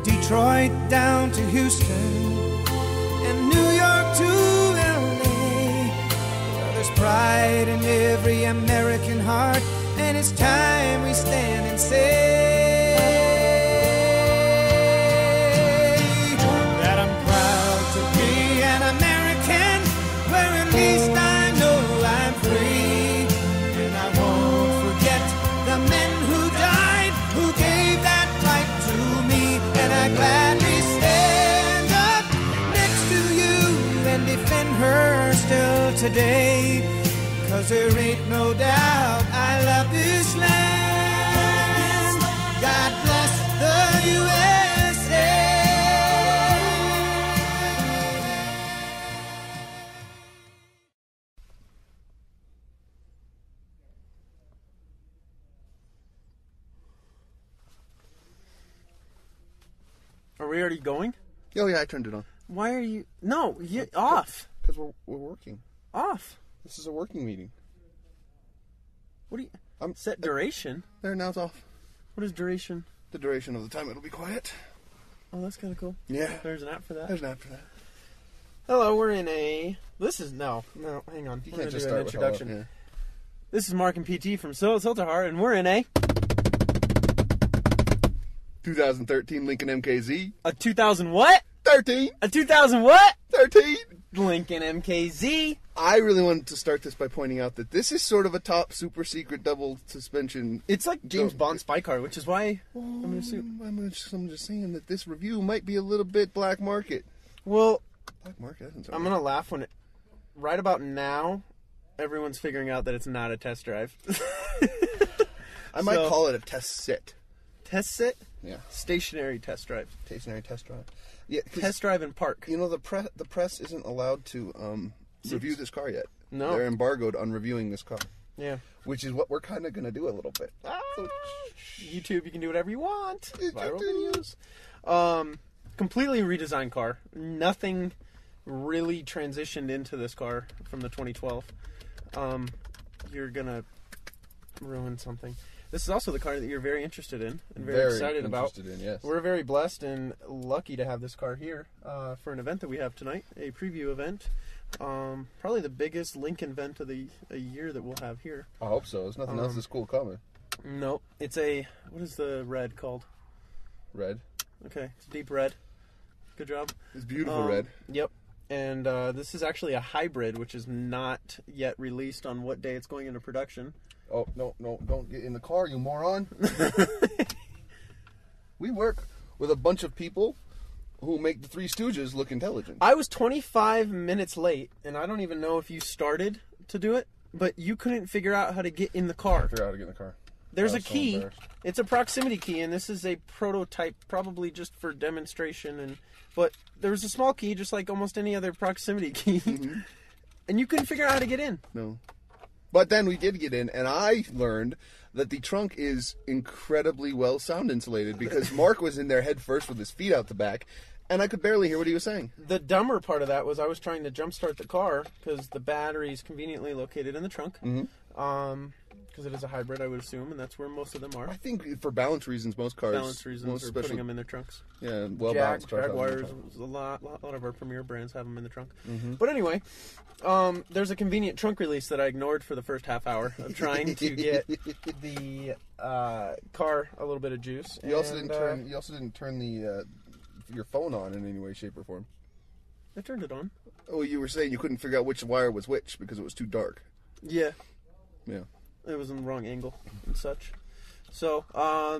Detroit down to Houston, and New York to LA. Well, there's pride in every American heart, and it's time we stand and say that I'm proud to be an American, where at least I know I'm free. And I won't forget the men who died, who gave that right to me. And I gladly stand up next to you and defend her still today. 'Cause there ain't no doubt I love this land. God bless the USA. Are we already going? Oh yeah, I turned it on. Why are you... No, off. Because we're working. Off. This is a working meeting. What do you... Set duration? There, now it's off. What is duration? The duration of the time it'll be quiet. Oh, that's kind of cool. Yeah. There's an app for that? There's an app for that. Hello, we're in a... This is... No, hang on. You We're can't gonna just do an start with introduction. hello. Yeah. This is Mark and PT from Sill-TerHar, and we're in a... 2013 Lincoln MKZ. A 2000 what? 13. A 2000 what? 13. Lincoln MKZ. I really wanted to start this by pointing out that this is sort of a top super secret double suspension. It's like James Bond spy car, which is why I'm going to assume. I'm just saying that this review might be a little bit black market. Well, Black market doesn't sound I'm going to laugh when right about now, everyone's figuring out that it's not a test drive. I might call it a test sit. Test sit? Yeah. Stationary test drive. Stationary test drive. Yeah, test drive and park. You know, the press isn't allowed to review this car yet. No. They're embargoed on reviewing this car. Yeah. Which is what we're kind of going to do a little bit. YouTube, you can do whatever you want. Viral videos. Completely redesigned car. Nothing really transitioned into this car from the 2012. You're going to ruin something. This is also the car that you're very interested in and very excited about. Yes. We're very blessed and lucky to have this car here for an event that we have tonight, a preview event. Probably the biggest Lincoln event of the year that we'll have here. I hope so. There's nothing else this cool coming. No, it's a, what is the red called? Red. Okay, it's deep red. Good job. It's beautiful red. Yep. And this is actually a hybrid, which is not yet released on what day it's going into production. Oh, no, don't get in the car, you moron. We work with a bunch of people who make the Three Stooges look intelligent. I was 25 minutes late, and I don't even know if you started to do it, but you couldn't figure out how to get in the car. Figure out how to get in the car. There's a key. It's a proximity key, and this is a prototype, probably just for demonstration. But there's a small key, just like almost any other proximity key, and you couldn't figure out how to get in. No. But then we did get in, and I learned that the trunk is incredibly well sound insulated because Mark was in there head first with his feet out the back, and I could barely hear what he was saying. The dumber part of that was I was trying to jumpstart the car because the battery is conveniently located in the trunk. Because it is a hybrid, I would assume, and that's where most of them are. I think for balance reasons, most cars... Balance reasons are putting them in their trunks. Yeah, well-balanced cars. Jaguars, a lot of our premier brands have them in the trunk. But anyway, there's a convenient trunk release that I ignored for the first half hour of trying to get the car a little bit of juice. You also didn't turn the your phone on in any way, shape, or form. I turned it on. Oh, you were saying you couldn't figure out which wire was which because it was too dark. Yeah. Yeah. It was in the wrong angle and such. So,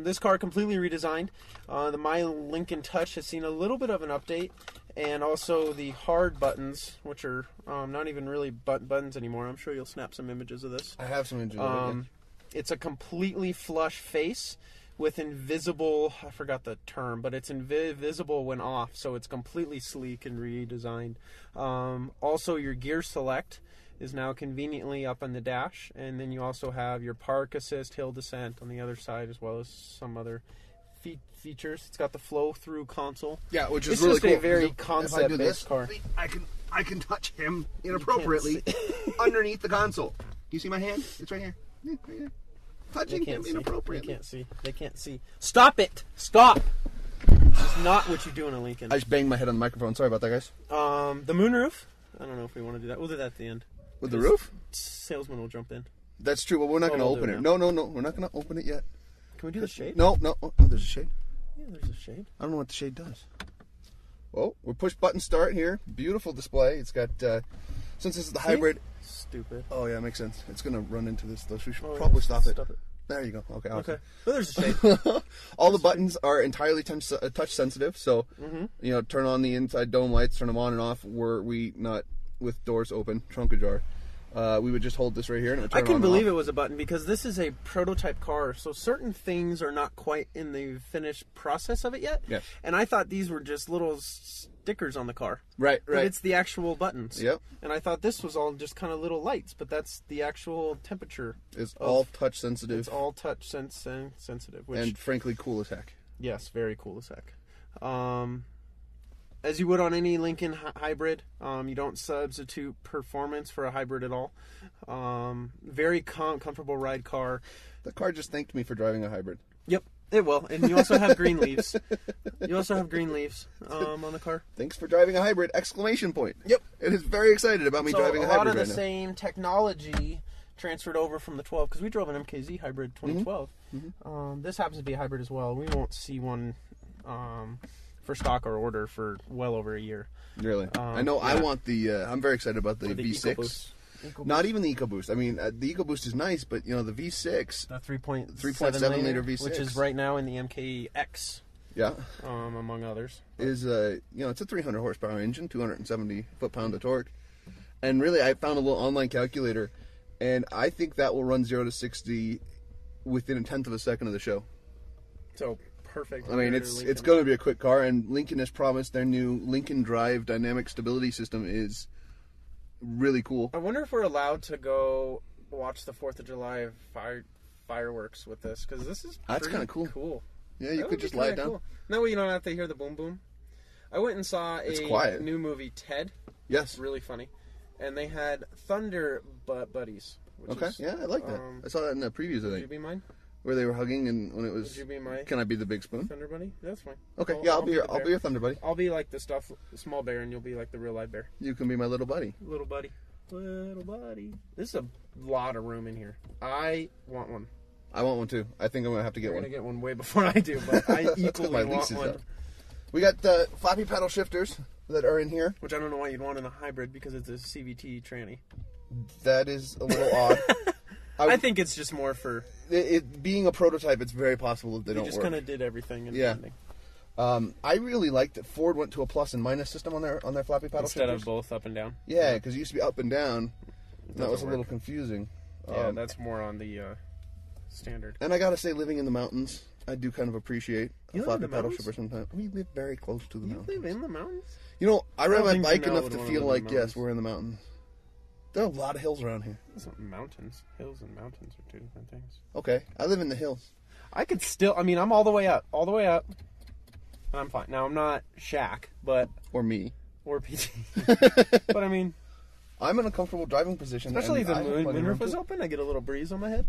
this car completely redesigned. The My Lincoln Touch has seen a little bit of an update. And also the hard buttons, which are not even really buttons anymore. I'm sure you'll snap some images of this. I have some images of it. It's a completely flush face with invisible, I forgot the term, but it's invisible when off. So it's completely sleek and redesigned. Also, your gear select is now conveniently up on the dash, and then you also have your park assist, hill descent on the other side, as well as some other features. It's got the flow-through console. Yeah, which is it's really just cool. a very concept-based car. I can touch him inappropriately underneath the console. Do you see my hand? It's right here. Right here. Touching him inappropriately. They can't see. They can't see. Stop it! Stop! Just not what you do in a Lincoln. I just banged my head on the microphone. Sorry about that, guys. The moonroof. I don't know if we want to do that. We'll do that at the end. With the roof? Salesman will jump in. That's true, but we're not going to we'll open do it it. now. No. We're not going to open it yet. Can we do the shade? No. Oh, there's a shade. Yeah, there's a shade. I don't know what the shade does. Well, we're push button start here. Beautiful display. It's got, since this is the hybrid. Stupid. Oh, yeah, makes sense. It's going to run into this, though, so we should Oh, probably yeah, stop it. Stop it. There you go. Okay, awesome. Okay. Well, there's a shade. All the buttons are entirely touch sensitive, so, turn on the inside dome lights, turn them on and off. Were we not with doors open, trunk ajar, we would just hold this right here and it would turn I couldn't on believe and it was a button because this is a prototype car, so certain things are not quite in the finished process of it yet. Yes. And I thought these were just little stickers on the car. Right. But it's the actual buttons. Yep. And I thought this was all just kind of little lights, but that's the actual temperature. It's all touch sensitive. It's all touch sensitive. Which, and frankly cool as heck. yes, very cool as heck. As you would on any Lincoln hybrid, you don't substitute performance for a hybrid at all. Very comfortable ride car. The car just thanked me for driving a hybrid. Yep, it will. And you also have green leaves. You also have green leaves on the car. Thanks for driving a hybrid! Exclamation point. Yep. It is very excited about me driving a hybrid lot of the right now. same technology transferred over from the 12, because we drove an MKZ hybrid 2012. This happens to be a hybrid as well. We won't see one for stock or order for well over a year. Really? I know. Yeah. I want the. I'm very excited about the V6. EcoBoost. Not even the EcoBoost. I mean, the EcoBoost is nice, but the V6. The 3.7 liter V6, which is right now in the MKX. Yeah. Among others. Is it's a 300 horsepower engine, 270 foot-pound of torque, and really, I found a little online calculator, and I think that will run 0 to 60 within a tenth of a second of the show. So perfect. I mean, it's going to be a quick car, and Lincoln has promised their new Lincoln Drive dynamic stability system is really cool. I wonder if we're allowed to go watch the 4th of July fireworks with this, because this is That's kind of cool. Yeah, you could just lie it down. Cool. That way you don't have to hear the boom boom. I went and saw a new movie, Ted. Yes. Really funny. And they had Thunder Buddies. Okay, yeah, I like that. I saw that in the previews, I Would think. you be mine? Where they were hugging, and when it was... Would you be my Can I be the big spoon? Thunder Buddy? That's fine. Okay, I'll be your Thunder Buddy. I'll be like the small bear, and you'll be like the real live bear. You can be my little buddy. Little buddy. Little buddy. This is a lot of room in here. I want one. I want one too. I think I'm going to have to get You're one. going to get one way before I do, but I equally my want lease is one. up. We got the floppy pedal shifters that are in here. Which I don't know why you'd want in a hybrid, because it's a CVT tranny. That is a little odd. I think it's just more for... It being a prototype, it's very possible that they don't just work. kind of did everything in Yeah. the ending. I really liked that Ford went to a plus and minus system on their floppy pedal Instead shifters. of both up and down. Yeah, because it used to be up and down. That was a work. little confusing. Yeah, that's more on the standard. And I gotta say, living in the mountains, I do kind of appreciate a You live floppy in the pedal mountains? shifter sometimes. We live very close to the You mountains. live in the mountains? I ride don't my think bike Janelle enough would to wanna feel live in like, the yes, mountains. we're in the mountains. There are a lot of hills around here. It's not mountains. Hills and mountains are two different things. Okay, I live in the hills. I could still... I mean, I'm all the way up. All the way up. And I'm fine. Now, I'm not Shaq, but... Or me. Or PT. But, I mean... I'm in a comfortable driving position. Especially if and the I have plenty of room moonroof is too. open, I get a little breeze on my head.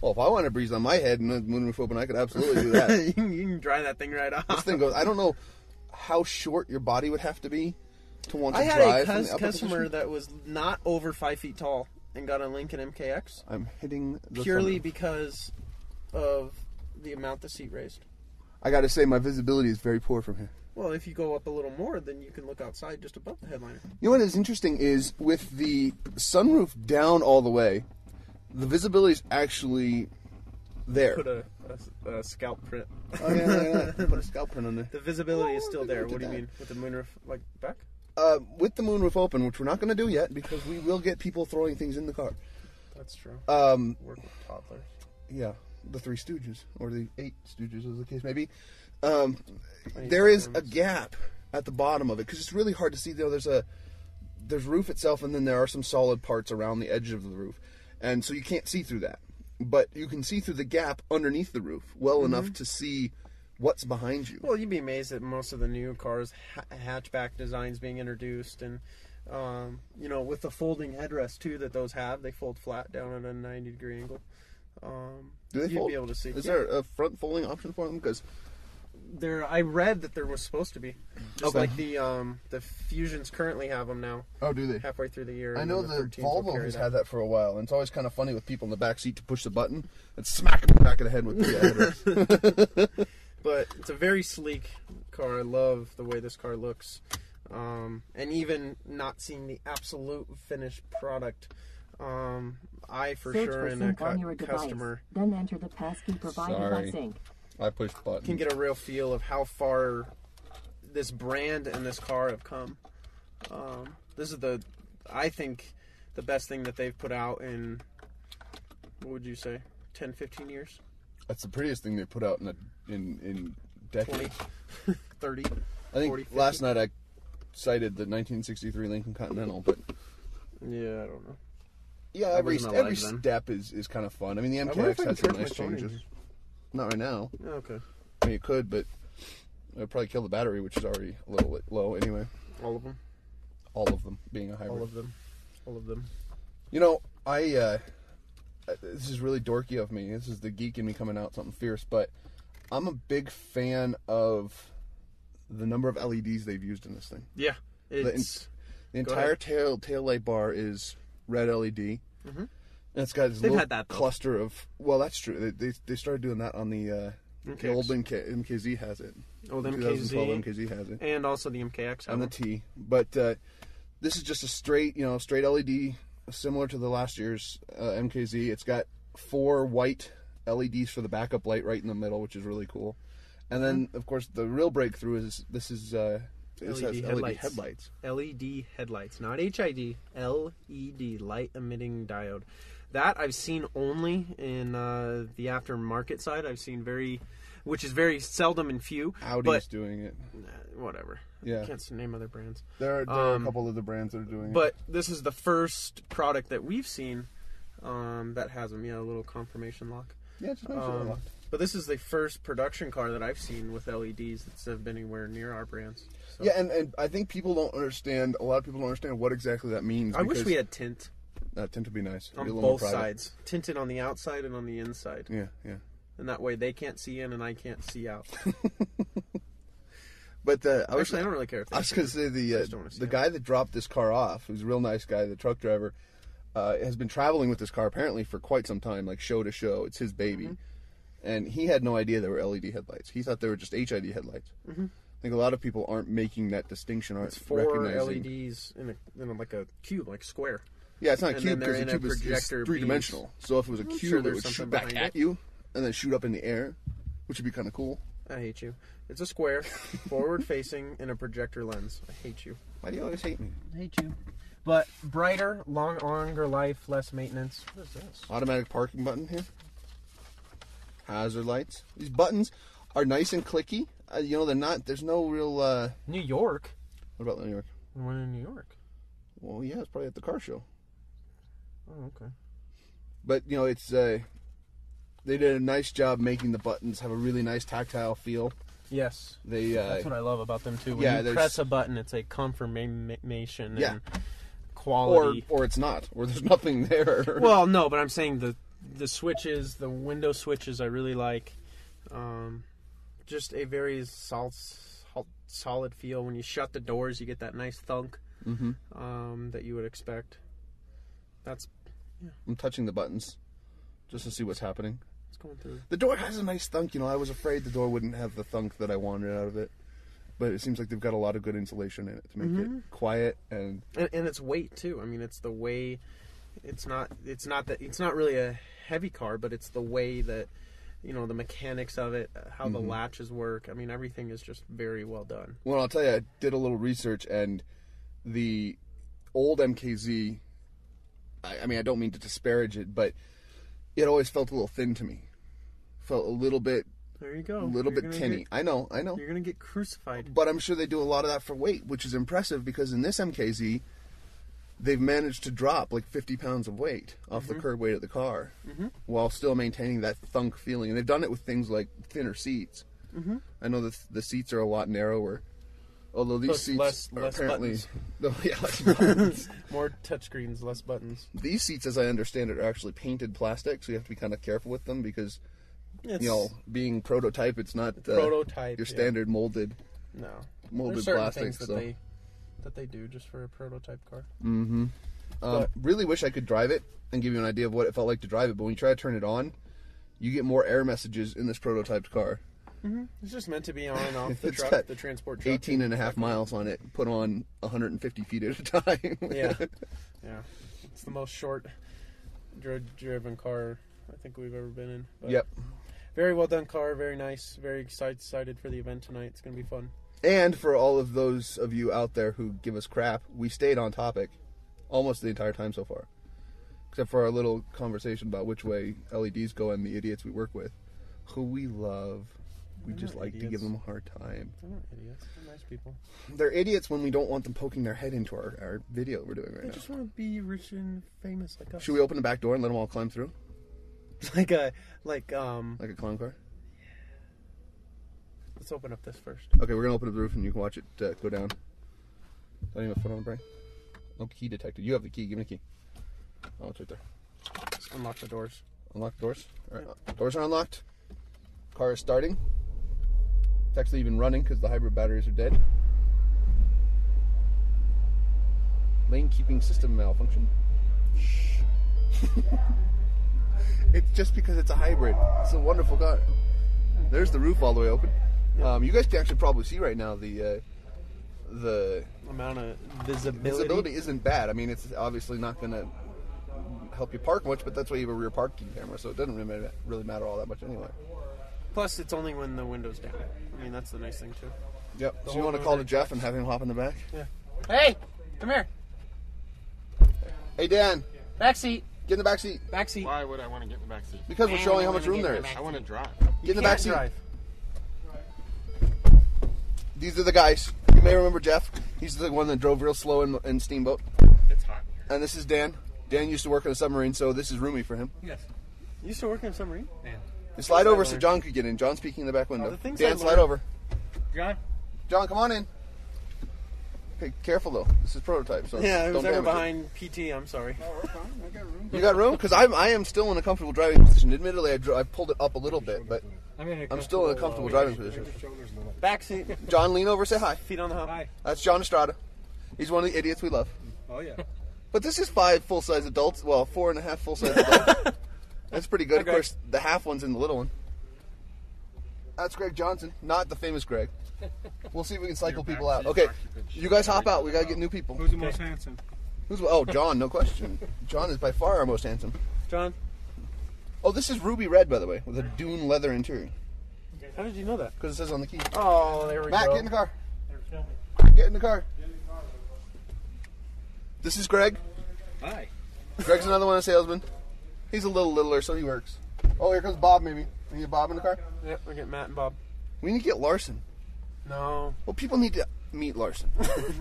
Well, if I want a breeze on my head and the moonroof open, I could absolutely do that. you can dry that thing right off. This thing goes. I don't know how short your body would have to be to want to I had drive. a from the upper customer position. that was not over 5 feet tall and got a Lincoln MKX I'm hitting the purely sunroof. because of the amount the seat raised. I got to say, my visibility is very poor from here. Well, if you go up a little more, then you can look outside just above the headliner. You know what is interesting is with the sunroof down all the way, the visibility is actually there. Put a scalp print. Oh yeah. Put a scalp print on there. The visibility is still there. look at What do you that. mean? With the moonroof, like, back? With the moonroof open, which we're not going to do yet because we will get people throwing things in the car. That's true. Um, Work with toddlers. Yeah, the Three Stooges, or the Eight Stooges, as the case may be. need There is a supplements. gap at the bottom of it because it's really hard to see. Though there's roof itself, and then there are some solid parts around the edge of the roof, and so you can't see through that. But you can see through the gap underneath the roof well enough to see what's behind you. Well, you'd be amazed at most of the new cars, hatchback designs being introduced, and with the folding headrest too that those have, they fold flat down at a 90-degree angle. Do they you'd fold? be able to see. Is there a front folding option for them? Because I read that there was supposed to be. Just Okay. like the Fusions currently have them now. Oh, do they? Halfway through the year. I and know then the 13s will Volvo carry has that. had that for a while, and it's always kind of funny with people in the back seat to push the button and smack them in the back of the head with the header. But it's a very sleek car. I love the way this car looks. And even not seeing the absolute finished product, I for Search sure for in a sync on your customer device, then enter the passkey provided Sorry. by sync. I pushed the button. can get a real feel of how far this brand and this car have come. This is I think, the best thing that they've put out in, what would you say, 10, 15 years? That's the prettiest thing they put out in decades. 20, 30, I think 40, 50. last night I cited the 1963 Lincoln Continental, but Yeah, I don't know. yeah, I every wasn't every alive then. step is kind of fun. I mean, the wonder if I MKX can has some charge nice my phone in changes. here. Not right now. Yeah, okay. I mean, you could, but it would probably kill the battery, which is already a little bit low anyway. All of them. All of them being a hybrid. All of them. All of them. You know, this is really dorky of me. This is the geek in me coming out something fierce, but I'm a big fan of the number of LEDs they've used in this thing. Yeah. The It's... entire tail light bar is red LED. Mhm. And it's got this They've little had that, though. cluster of. Well, that's true. They started doing that on the old MKX. MKZ has it. Old 2012 MKZ. MKZ has it. And also the MKX. On the T. But this is just a straight LED, similar to the last year's MKZ. It's got 4 white LEDs for the backup light right in the middle, which is really cool. And then, of course, the real breakthrough is this has LED headlights. LED headlights, not HID. LED, light emitting diode. That I've seen only in the aftermarket side. I've seen which is very seldom and few. Audi's but doing it. whatever. Yeah. Can't name other brands. There are a couple of the brands that are doing it. But this is the first product that we've seen that has them. Yeah, a little confirmation lock. Yeah, just make sure they're locked. But this is the first production car that I've seen with LEDs that's been anywhere near our brands. So. Yeah, and I think people don't understand. A lot of people don't understand what exactly that means. I wish we had tint tint would be nice. on Be a little more both private. sides. Tinted on the outside and on the inside. Yeah, yeah. And that way they can't see in and I can't see out. But I Actually, I don't really care if they was going to say just don't wanna see the it. guy that dropped this car off, who's a real nice guy, the truck driver, has been traveling with this car apparently for quite some time, like show to show. It's his baby. Mm-hmm. And he had no idea they were LED headlights. He thought they were just HID headlights. Mm-hmm. I think a lot of people aren't making that distinction, aren't It's 4 recognizing. LEDs in like a cube, like square. Yeah, it's not a And cube then they're because the in a cube is projector three-dimensional. So if it was a I'm cube, sure it there's would shoot something back behind at you and then shoot up in the air, which would be kind of cool. I hate you. It's a square, forward facing, in a projector lens. I hate you. Why do you always hate me? I hate you. But brighter, longer life, less maintenance. What is this? Automatic parking button here. Hazard lights. These buttons are nice and clicky. They're not. There's no real. New York. What about New York? We're in New York. Well, yeah, it's probably at the car show. Oh, okay. But it's they did a nice job making the buttons have a really nice tactile feel. Yes. They That's what I love about them too. When yeah, you there's- press a button, it's a confirmation Yeah. and quality. or it's not, or there's nothing there. Well, no, but I'm saying the switches, the window switches, I really like. Just a very solid feel. When you shut the doors, you get that nice thunk that you would expect. I'm touching the buttons just to see what's happening. It's going through. The door has a nice thunk. I was afraid the door wouldn't have the thunk that I wanted out of it. But it seems like they've got a lot of good insulation in it to make it quiet and And its weight too. I mean, it's the way. It's not really a heavy car, but it's the way that the mechanics of it, how the latches work. I mean, everything is just very well done. well, I'll tell you, I did a little research, and the old MKZ, I mean, I don't mean to disparage it, but it always felt a little thin to me. Felt a little bit There you go. a little bit tinny. I know. You're gonna get crucified. But I'm sure they do a lot of that for weight, which is impressive because in this MKZ, they've managed to drop like 50 pounds of weight off the curb weight of the car while still maintaining that thunk feeling. And they've done it with things like thinner seats. I know the seats are a lot narrower. Although these Plus seats are less apparently... buttons. Yeah, less buttons. More touchscreens, less buttons. These seats, as I understand it, are actually painted plastic, so you have to be kind of careful with them because being prototype, it's not prototype. your standard molded No. molded There's certain plastic. things that So they do just for a prototype car. really wish I could drive it and give you an idea of what it felt like to drive it. But when you try to turn it on, you get more error messages in this prototyped car. It's just meant to be on and off the It's truck, got the transport truck. 18 and a half miles on it, put on 150 feet at a time. Yeah. It's the most short driven car I think we've ever been in. But Yep. very well done car, very nice, very excited for the event tonight. It's going to be fun. And for all of those of you out there who give us crap, we stayed on topic almost the entire time so far. Except for our little conversation about which way LEDs go and the idiots we work with, who we love. We They're just not like to idiots. give them a hard time. They're not idiots. They're nice people. They're idiots when we don't want them poking their head into our video we're doing right They now. just want to be rich and famous like us. Should we open the back door and let them all climb through? like a Like a clown car? let's open up this first. Okay, we're going to open up the roof and you can watch it go down. Don't even foot on the brake. No key detected. You have the key. Give me the key. Oh, it's right there. Just unlock the doors. Unlock the doors. All right. Doors are unlocked. Car is starting. It's actually even running because the hybrid batteries are dead. Lane keeping system malfunction. It's just because it's a hybrid. It's a wonderful car. There's the roof all the way open. You guys can actually probably see right now the Amount of visibility. visibility isn't bad. I mean, it's obviously not going to help you park much, but that's why you have a rear parking camera, so it doesn't really matter all that much anyway. Plus, it's only when the window's down. I mean, that's the nice thing, too. Yep. So you want to call to Jeff and have him hop in the back? Yeah. Hey! Come here. Hey, Dan, Back seat. get in the back seat. Back seat. Why would I want to get in the back seat? Because we're showing how much room there is. I want to drive. Get in the back seat. Drive. These are the guys. You may remember Jeff. He's the one that drove real slow in Steamboat. It's hot in here. And this is Dan. Dan used to work on a submarine, so this is roomy for him. Yes. You used to work in a submarine? Yeah. You slide over so John could get in. John's peeking in the back window. the things Dan, I slide learned- over. John? John, come on in. Okay, careful though. This is prototype, so Yeah, it was don't ever damage it. behind PT. I'm sorry. You got room? Because I am still in a comfortable driving position. Admittedly, I pulled it up a little bit, but I'm still in a comfortable driving position. Back seat. John, lean over, say hi. Feet on the hump. Hi. That's John Estrada. He's one of the idiots we love. Oh, yeah. But this is 5 full-size adults. Well, 4.5 full-size adults. That's pretty good. Of Greg. course, the half one's in the little one. That's Greg Johnson, not the famous Greg. We'll see if we can cycle people out. Okay, you guys hop out. We gotta get new people. Who's the most handsome? Oh, John, no question. John is by far our most handsome. John, Oh, this is ruby red, by the way, with a dune leather interior. how did you know that? Because it says on the key. Oh, there we Matt, go. get in the car. Get in the car. This is Greg. Hi. Greg's another one, a salesman. He's a little littler, so he works. Oh, here comes Bob, maybe. We need Bob in the car? Yep, we're getting Matt and Bob. We need to get Larson. No. Well, people need to meet Larson.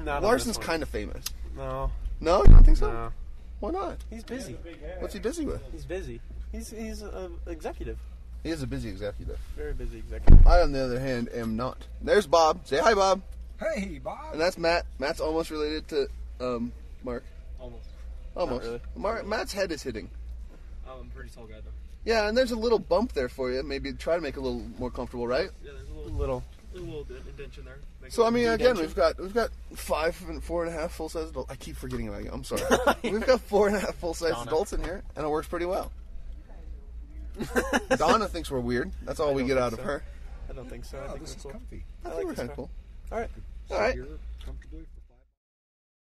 Not on Larson's this one. kind of famous. No. No, you don't think so? No. Why not? He's busy. What's he busy with? He's busy. He's an executive. He is a busy executive. Very busy executive. I, on the other hand, am not. There's Bob. Say hi, Bob. Hey, Bob. And that's Matt. Matt's almost related to Mark. Almost. Almost. really. Matt's head is hitting. I'm a pretty tall guy, though. Yeah, and there's a little bump there for you. Maybe try to make it a little more comfortable, right? Yeah, there's A little. little indentation there. So I mean, again, we've got 5 and 4.5 full size adults. I keep forgetting about you. I'm sorry. We've got 4.5 full size adults in here, and it works pretty well. Donna thinks we're weird. That's all we don't get think out of so. her. I don't think so. I think this we're is cool. comfy. I like think we're this kind of car. cool. All right. All right.